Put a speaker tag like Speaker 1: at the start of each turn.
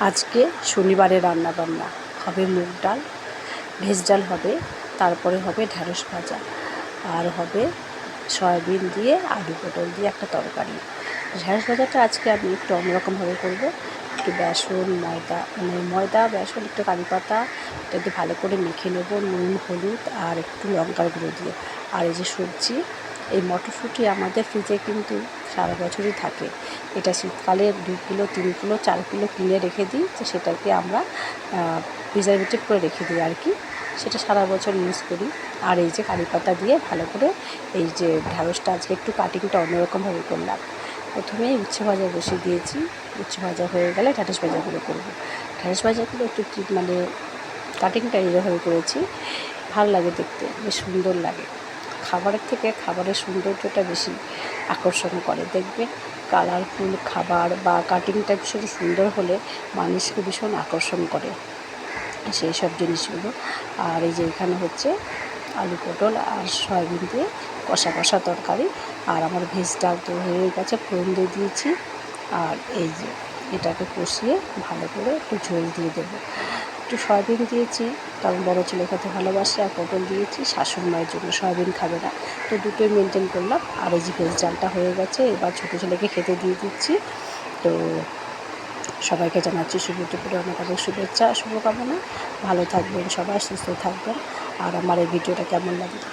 Speaker 1: আজকে শনিবারে রান্নাবান্না হবে মুগ ডাল, ভেজ ডাল হবে, তারপরে হবে ঢ্যাঁড়স ভাজা, আর হবে সয়াবিন দিয়ে আলু পটল দিয়ে একটা তরকারি। ঢ্যাঁড়স ভাজাটা আজকে আমি একটু অন্যরকমভাবে করবো। একটু বেসন ময়দা বেসন একটু কারি পাতা এটাকে ভালো করে মেখে নেব, নুন হলুদ আর একটু লঙ্কার গুঁড়ো দিয়ে। আর এই যে সবজি, এই মটরশুঁটি আমাদের ফ্রিজে কিন্তু সারা বছরই থাকে। এটা শীতকালে 2 কিলো 3 কিলো 4 কিলো কিনে রেখে দিই, তো সেটাকে আমরা প্রিজারভেটিভ করে রেখে দিই আর কি, সেটা সারা বছর ইউজ করি। আর এই যে কারি পাতা দিয়ে ভালো করে এই যে ঢ্যাঁড়সটা আজকে একটু কাটিংটা অন্যরকমভাবে করলাম। প্রথমেই উচ্ছে ভাজা বসিয়ে দিয়েছি, উচ্ছে ভাজা হয়ে গেলে ঢ্যাঁড়স ভাজাগুলো করবো। ঢ্যাঁড়স ভাজাগুলো একটু কাটিংটা এইভাবে করেছি, ভালো লাগে দেখতে, বেশ সুন্দর লাগে। খাবারের থেকে খাবারের সৌন্দর্যটা বেশি আকর্ষণ করে। দেখবে কালারফুল খাবার বা কাটিংটা ভীষণ সুন্দর হলে মানুষকে ভীষণ আকর্ষণ করে সেই সব জিনিসগুলো। আর এই যে এখানে হচ্ছে আলু পটল আর সয়াবিন দিয়ে কষা কষা তরকারি, আর আমার ভেজ ডাল তো হয়ে গেছে, ফোড়ন দিয়ে দিয়েছি। আর এই যে এটাকে কষিয়ে ভালো করে একটু ঝোল দিয়ে দেবো। একটু সয়াবিন দিয়েছি কারণ বড়ো ছেলে খেতে ভালোবাসে, আর পটল দিয়েছি শাশুড়ি মায়ের জন্য, সয়াবিন খাবে না, তো দুটোই মেনটেন করলাম। আর এই যে ভেজ ডালটা হয়ে গেছে, এবার ছোটো ছেলেকে খেতে দিয়ে দিচ্ছি। তো সবাইকে জানাচ্ছি শুভ দুপুরে অনেক অনেক শুভেচ্ছা, শুভকামনা। ভালো থাকবেন সবাই, সুস্থ থাকবেন। আর আমার এই ভিডিওটা কেমন লাগবে